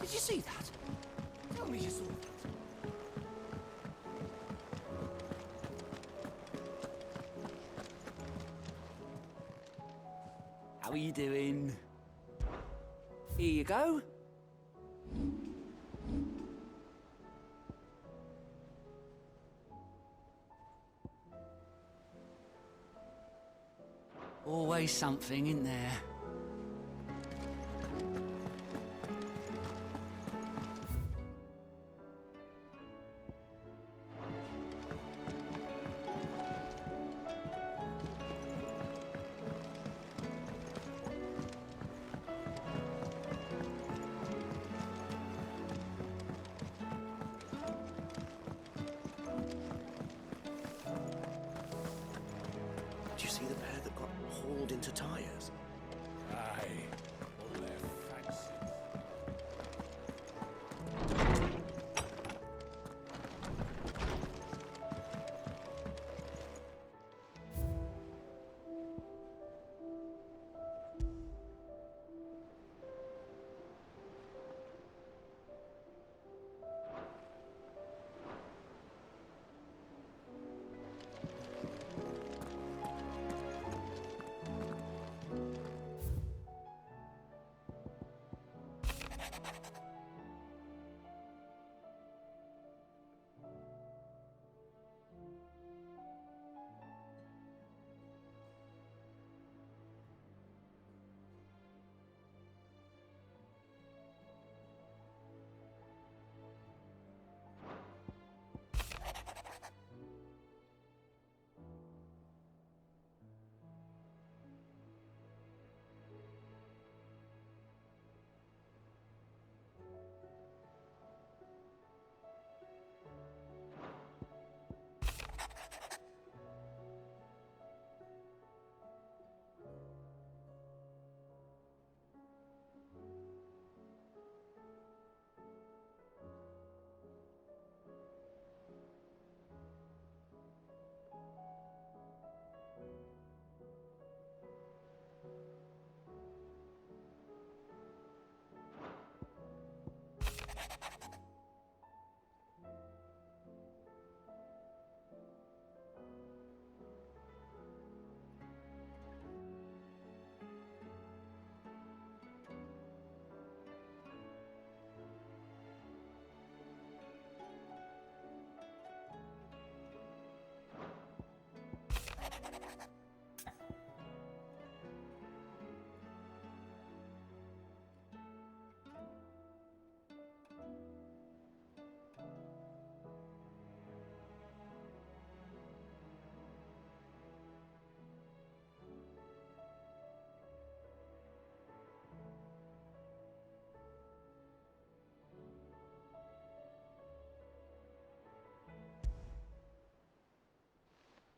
Did you see that? Tell me you saw that. How are you doing? Here you go. Always something in there. Did you see the pair that got hauled into tires? Aye, all their fancies.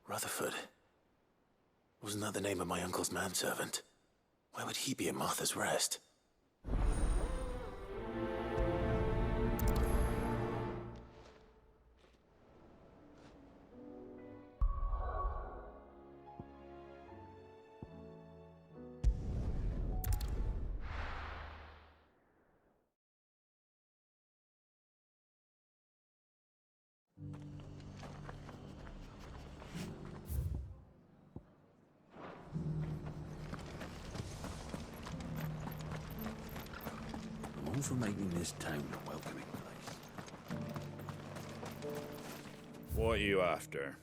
Rutherford. Wasn't that the name of my uncle's manservant? Why would he be at Martha's Rest? All for making this town a welcoming place. What are you after?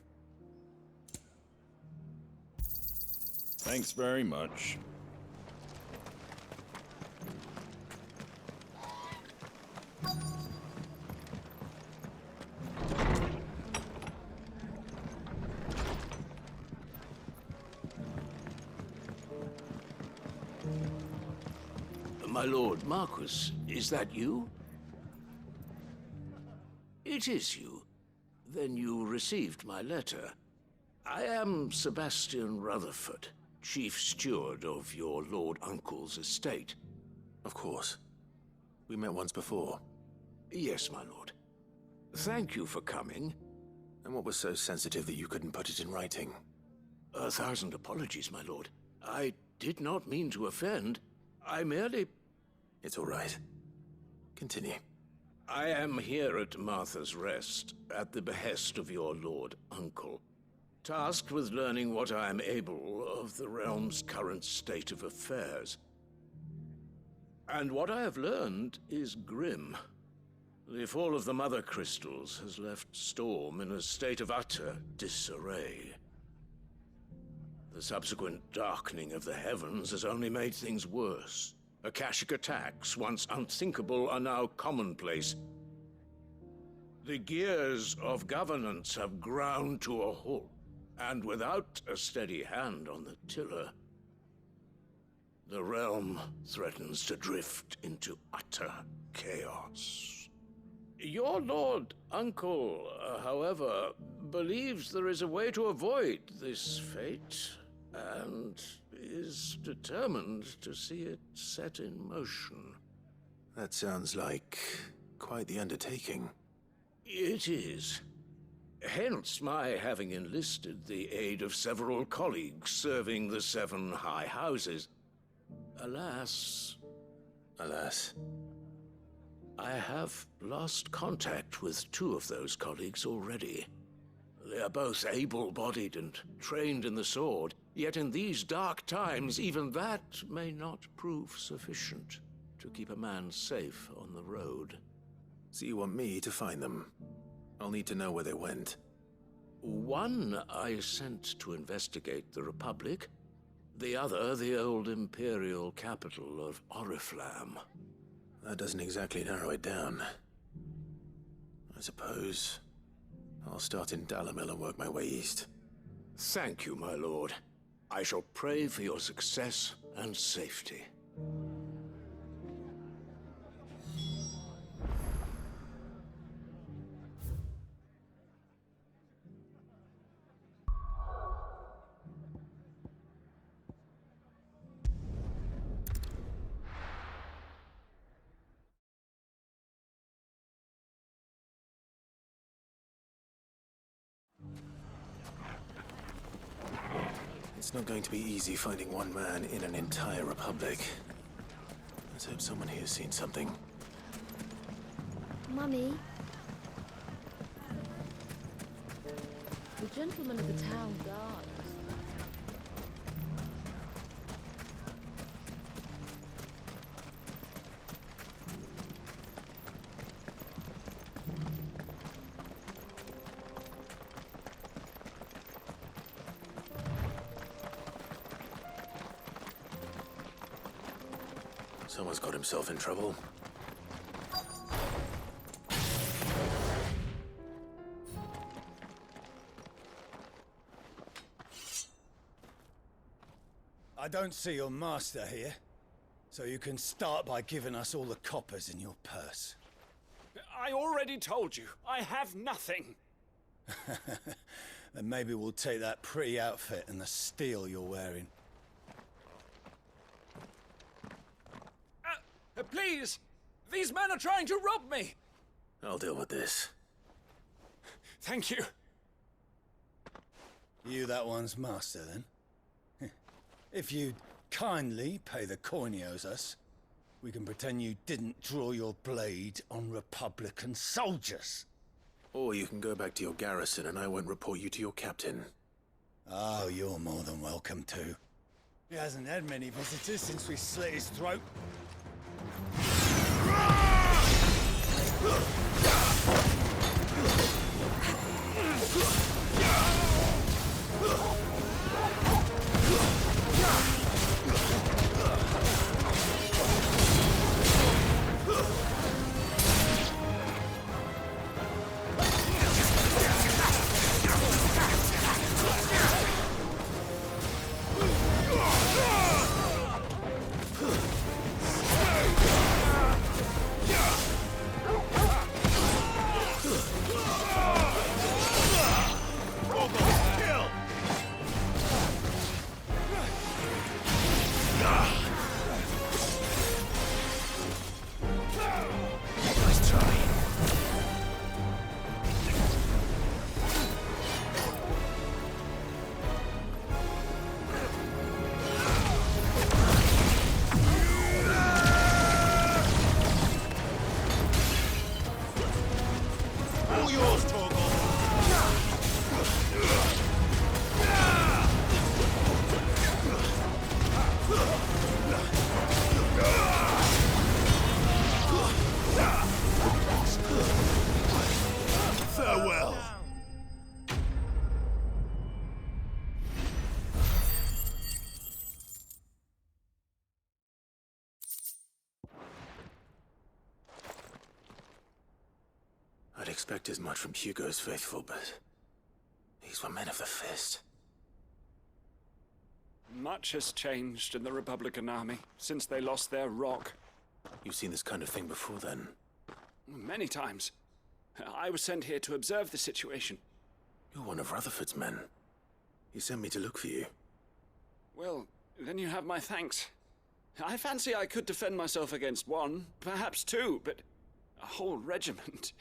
Thanks very much. My lord Marquis, is that you? It is you. Then you received my letter. I am Sebastian Rutherford, chief steward of your lord uncle's estate. Of course. We met once before. Yes, my lord. Thank you for coming. And what was so sensitive that you couldn't put it in writing? 1,000 apologies, my lord. I did not mean to offend. I merely... It's all right. Continue. I am here at Martha's Rest, at the behest of your lord uncle, tasked with learning what I am able of the realm's current state of affairs. And what I have learned is grim. The fall of the Mother Crystals has left Storm in a state of utter disarray. The subsequent darkening of the heavens has only made things worse. Akashic attacks, once unthinkable, are now commonplace. The gears of governance have ground to a halt, and without a steady hand on the tiller, the realm threatens to drift into utter chaos. Your lord uncle, however, believes there is a way to avoid this fate, and is determined to see it set in motion. That sounds like quite the undertaking. It is. Hence my having enlisted the aid of several colleagues serving the 7 high houses. Alas, I have lost contact with 2 of those colleagues already. They are both able-bodied and trained in the sword, yet in these dark times, even that may not prove sufficient to keep a man safe on the road. So you want me to find them? I'll need to know where they went. One I sent to investigate the Republic, the other the old Imperial capital of Oriflamme. That doesn't exactly narrow it down. I suppose I'll start in Dalamil and work my way east. Thank you, my lord. I shall pray for your success and safety. It's not going to be easy finding one man in an entire republic. Let's hope someone here's seen something. Mummy? The gentleman of the town guard. Someone's got himself in trouble. I don't see your master here, so you can start by giving us all the coppers in your purse. I already told you, I have nothing. Then maybe we'll take that pretty outfit and the steel you're wearing. Please! These men are trying to rob me! I'll deal with this. Thank you. You that one's master, then? If you'd kindly pay the coin he owes us, we can pretend you didn't draw your blade on Republican soldiers. Or you can go back to your garrison and I won't report you to your captain. Oh, you're more than welcome to. He hasn't had many visitors since we slit his throat. I'd expect as much from Hugo's faithful, but these were men of the fist. Much has changed in the Republican Army since they lost their rock. You've seen this kind of thing before, then? Many times. I was sent here to observe the situation. You're one of Rutherford's men. He sent me to look for you. Well, then you have my thanks. I fancy I could defend myself against one, perhaps two, but a whole regiment.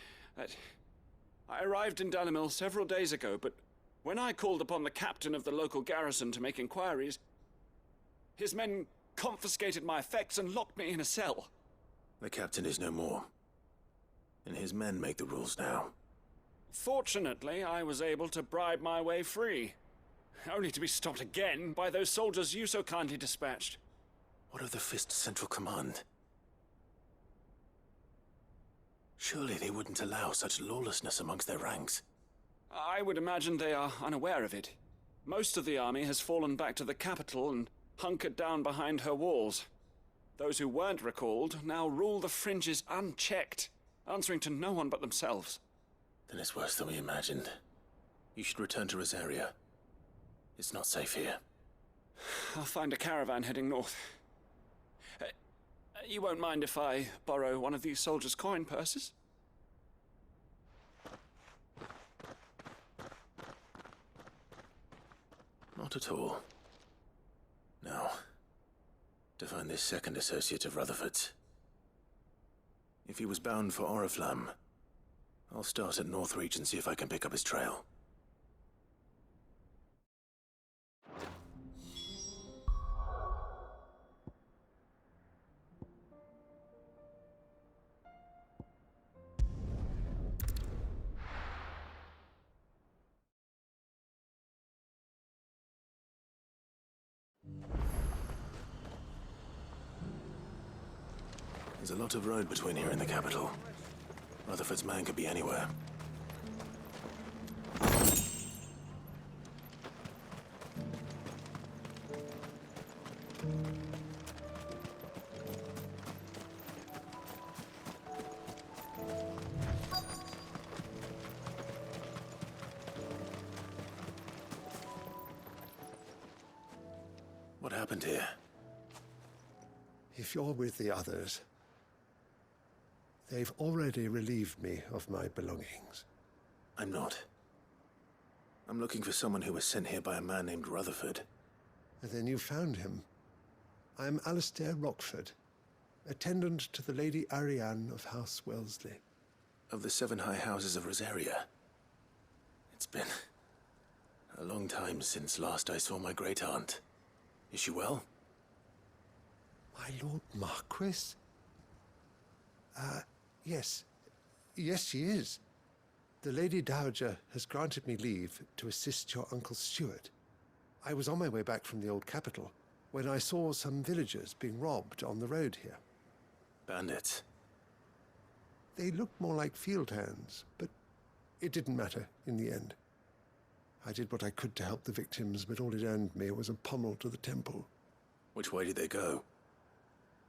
I arrived in Dalimil several days ago, but when I called upon the captain of the local garrison to make inquiries, his men confiscated my effects and locked me in a cell. The captain is no more, and his men make the rules now. Fortunately, I was able to bribe my way free, only to be stopped again by those soldiers you so kindly dispatched. What of the Fist's Central Command? Surely they wouldn't allow such lawlessness amongst their ranks. I would imagine they are unaware of it. Most of the army has fallen back to the capital and hunkered down behind her walls. Those who weren't recalled now rule the fringes unchecked, answering to no one but themselves. Then it's worse than we imagined. You should return to Rosaria. It's not safe here. I'll find a caravan heading north. You won't mind if I borrow one of these soldiers' coin purses? Not at all. Now, to find this second associate of Rutherford's. If he was bound for Oriflamme, I'll start at Northreach and see if I can pick up his trail. There's a lot of road between here and the capital. Rutherford's man could be anywhere. What happened here? If you're with the others, they've already relieved me of my belongings. I'm not. I'm looking for someone who was sent here by a man named Rutherford. And then you found him. I'm Alistair Rockford, attendant to the Lady Ariane of House Wellesley. Of the 7 high houses of Rosaria. It's been a long time since last I saw my great-aunt. Is she well? My Lord Marquis? Yes. Yes, she is. The Lady Dowager has granted me leave to assist your Uncle Stuart. I was on my way back from the old capital when I saw some villagers being robbed on the road here. Bandits? They looked more like field hands, but it didn't matter in the end. I did what I could to help the victims, but all it earned me was a pommel to the temple. Which way did they go?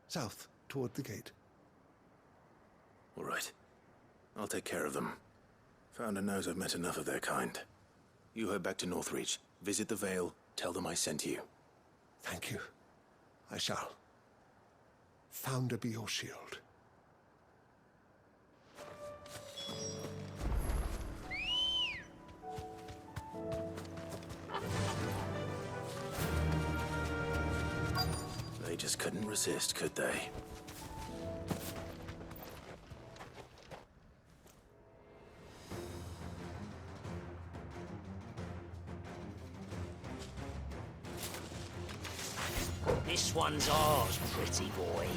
South, toward the gate. All right. I'll take care of them. Founder knows I've met enough of their kind. You head back to Northreach, visit the Vale, tell them I sent you. Thank you. I shall. Founder be your shield. They just couldn't resist, could they? This one's ours, pretty boy.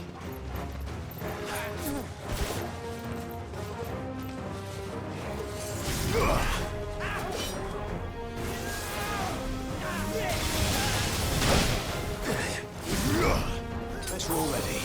Bet you're all ready.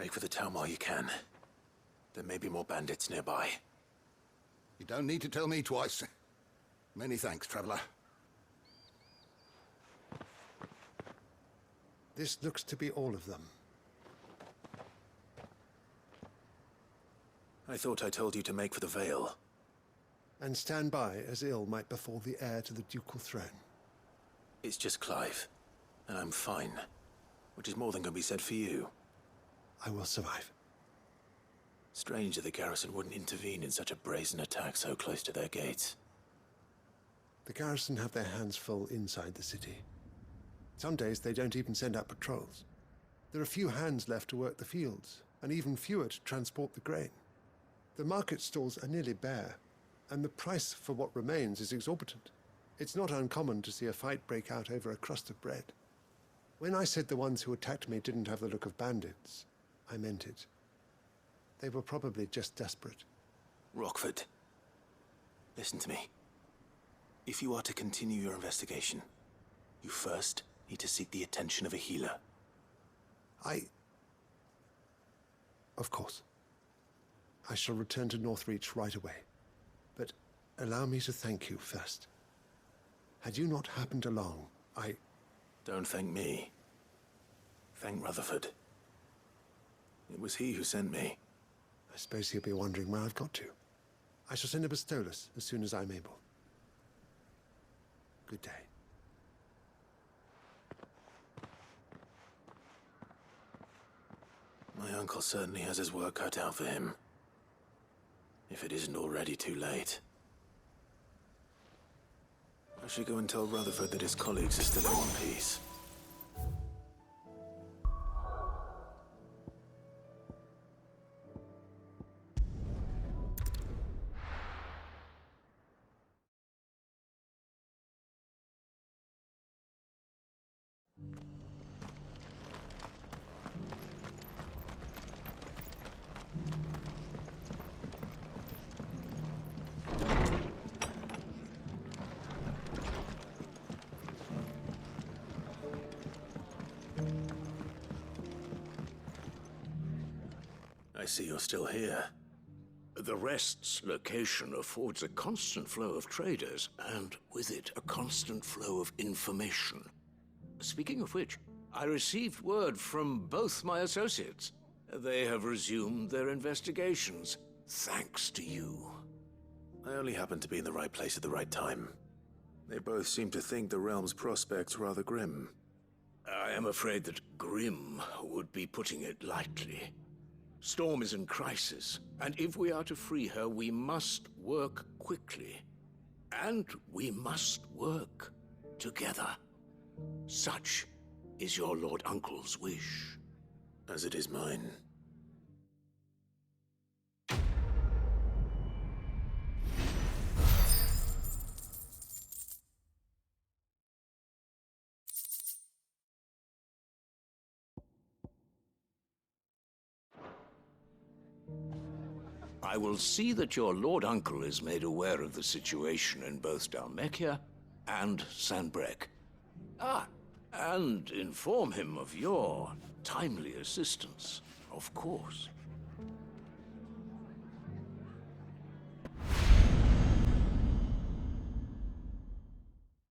Break for the town while you can. There may be more bandits nearby. You don't need to tell me twice. Many thanks, traveler. This looks to be all of them. I thought I told you to make for the Vale. And stand by as ill might befall the heir to the ducal throne. It's just Clive, and I'm fine. Which is more than can be said for you. I will survive. Strange that the garrison wouldn't intervene in such a brazen attack so close to their gates. The garrison have their hands full inside the city. Some days they don't even send out patrols. There are few hands left to work the fields, and even fewer to transport the grain. The market stalls are nearly bare, and the price for what remains is exorbitant. It's not uncommon to see a fight break out over a crust of bread. When I said the ones who attacked me didn't have the look of bandits, I meant it. They were probably just desperate. Rockford, listen to me. If you are to continue your investigation, you first need to seek the attention of a healer. Of course. I shall return to Northreach right away. But allow me to thank you first. Had you not happened along, Don't thank me. Thank Rutherford. It was he who sent me. I suppose he'll be wondering where I've got to. I shall send a Bistolus as soon as I'm able. Good day. My uncle certainly has his work cut out for him. If it isn't already too late. I should go and tell Rutherford that his colleagues are still in one piece. I see you're still here. The Rest's location affords a constant flow of traders, and with it, a constant flow of information. Speaking of which, I received word from both my associates. They have resumed their investigations, thanks to you. I only happened to be in the right place at the right time. They both seem to think the realm's prospects rather grim. I am afraid that grim would be putting it lightly. Storm is in crisis, and if we are to free her, we must work quickly. And we must work together. Such is your Lord Uncle's wish. As it is mine. I will see that your Lord Uncle is made aware of the situation in both Dalmekia and Sanbrek. And inform him of your timely assistance, of course.